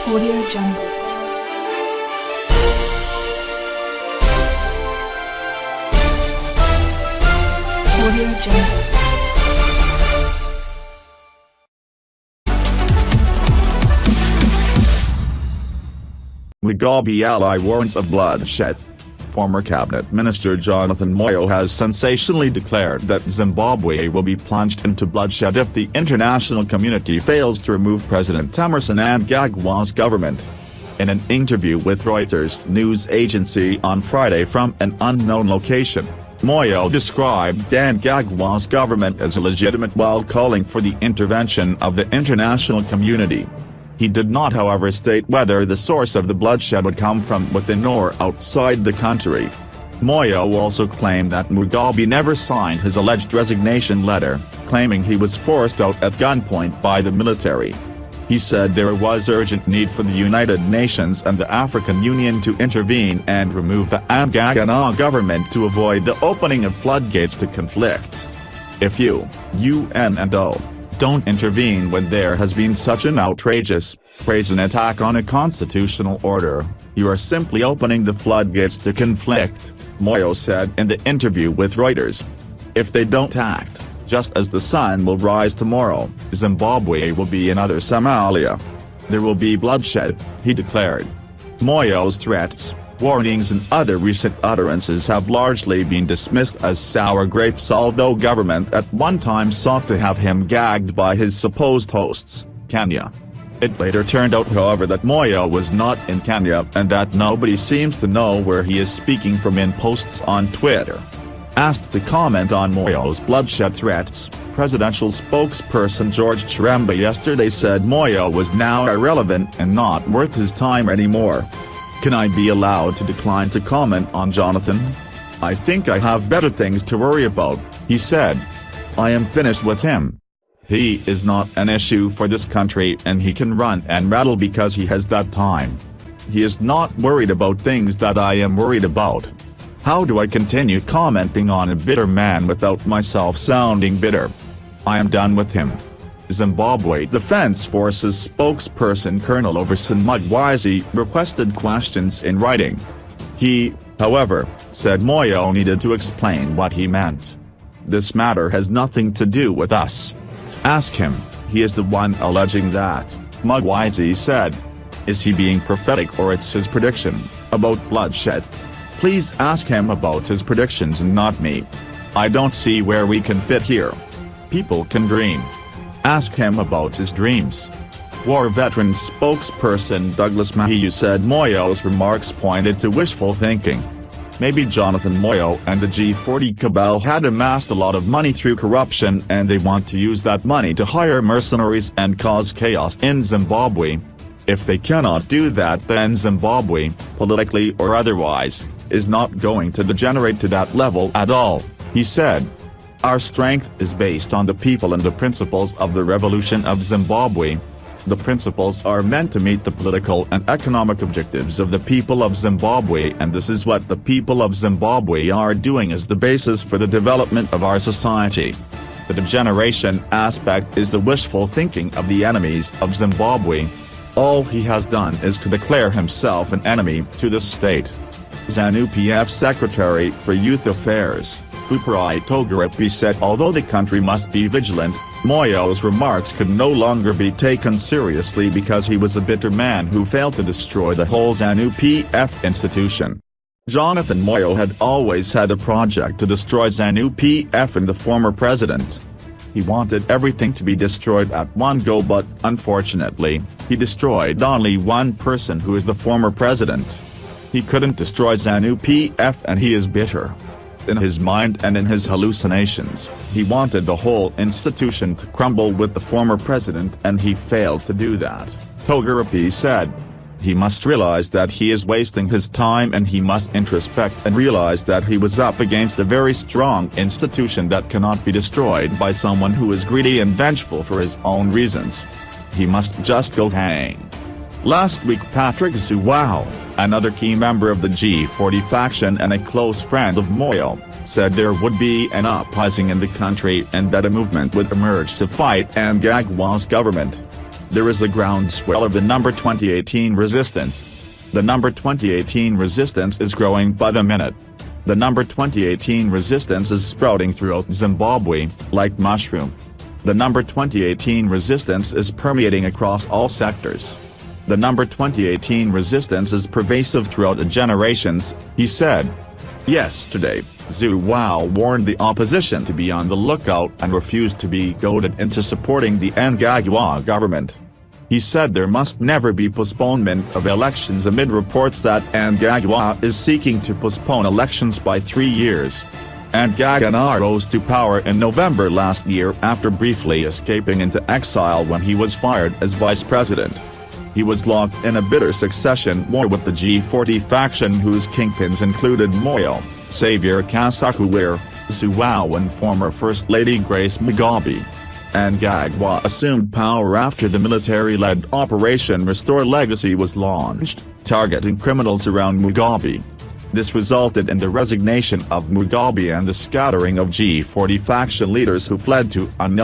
Audio Jungle. Audio Jungle. Mugabe ally warns of bloodshed. Former cabinet minister Jonathan Moyo has sensationally declared that Zimbabwe will be plunged into bloodshed if the international community fails to remove President Emmerson Mnangagwa's government. In an interview with Reuters news agency on Friday from an unknown location, Moyo described Mnangagwa's government as illegitimate while calling for the intervention of the international community. He did not, however, state whether the source of the bloodshed would come from within or outside the country. Moyo also claimed that Mugabe never signed his alleged resignation letter, claiming he was forced out at gunpoint by the military. He said there was urgent need for the United Nations and the African Union to intervene and remove the Mnangagwa government to avoid the opening of floodgates to conflict. If you, UN and O, don't intervene when there has been such an outrageous, brazen attack on a constitutional order, you are simply opening the floodgates to conflict, Moyo said in the interview with Reuters. If they don't act, just as the sun will rise tomorrow, Zimbabwe will be another Somalia. There will be bloodshed, he declared. Moyo's threats, warnings and other recent utterances have largely been dismissed as sour grapes, although government at one time sought to have him gagged by his supposed hosts, Kenya. It later turned out, however, that Moyo was not in Kenya and that nobody seems to know where he is speaking from in posts on Twitter. Asked to comment on Moyo's bloodshed threats, presidential spokesperson George Chiremba yesterday said Moyo was now irrelevant and not worth his time anymore. Can I be allowed to decline to comment on Jonathan? I think I have better things to worry about, he said. I am finished with him. He is not an issue for this country and he can run and rattle because he has that time. He is not worried about things that I am worried about. How do I continue commenting on a bitter man without myself sounding bitter? I am done with him. Zimbabwe Defense Forces spokesperson Colonel Everson Mnangagwa requested questions in writing. He, however, said Moyo needed to explain what he meant. This matter has nothing to do with us. Ask him, he is the one alleging that, Mnangagwa said. Is he being prophetic or it's his prediction about bloodshed? Please ask him about his predictions and not me. I don't see where we can fit here. People can dream. Ask him about his dreams. War veteran spokesperson Douglas Moyo said Moyo's remarks pointed to wishful thinking. Maybe Jonathan Moyo and the G40 cabal had amassed a lot of money through corruption and they want to use that money to hire mercenaries and cause chaos in Zimbabwe. If they cannot do that, then Zimbabwe, politically or otherwise, is not going to degenerate to that level at all, he said. Our strength is based on the people and the principles of the revolution of Zimbabwe. The principles are meant to meet the political and economic objectives of the people of Zimbabwe, and this is what the people of Zimbabwe are doing as the basis for the development of our society. The degeneration aspect is the wishful thinking of the enemies of Zimbabwe. All he has done is to declare himself an enemy to the state. ZANU-PF Secretary for Youth Affairs, Kuperai Togarepi said although the country must be vigilant, Moyo's remarks could no longer be taken seriously because he was a bitter man who failed to destroy the whole ZANU-PF institution. Jonathan Moyo had always had a project to destroy ZANU-PF and the former president. He wanted everything to be destroyed at one go, but unfortunately, he destroyed only one person, who is the former president. He couldn't destroy ZANU-PF and he is bitter. In his mind and in his hallucinations, he wanted the whole institution to crumble with the former president and he failed to do that, Togarepi said. He must realize that he is wasting his time and he must introspect and realize that he was up against a very strong institution that cannot be destroyed by someone who is greedy and vengeful for his own reasons. He must just go hang. Last week Patrick Zhuwao, another key member of the G40 faction and a close friend of Moyo, said there would be an uprising in the country and that a movement would emerge to fight Mnangagwa's government. there is a groundswell of the number 2018 resistance. The number 2018 resistance is growing by the minute. The number 2018 resistance is sprouting throughout Zimbabwe, like mushroom. The number 2018 resistance is permeating across all sectors. The number 2018 resistance is pervasive throughout the generations, he said. Yesterday, Zhuwao warned the opposition to be on the lookout and refused to be goaded into supporting the Mnangagwa government. He said there must never be postponement of elections amid reports that Mnangagwa is seeking to postpone elections by 3 years. Mnangagwa rose to power in November last year after briefly escaping into exile when he was fired as vice president. He was locked in a bitter succession war with the G40 faction whose kingpins included Moyo, Xavier Kasakouwere, Zhuwao and former First Lady Grace Mugabe. Mnangagwa assumed power after the military-led Operation Restore Legacy was launched, targeting criminals around Mugabe. This resulted in the resignation of Mugabe and the scattering of G40 faction leaders who fled to unknown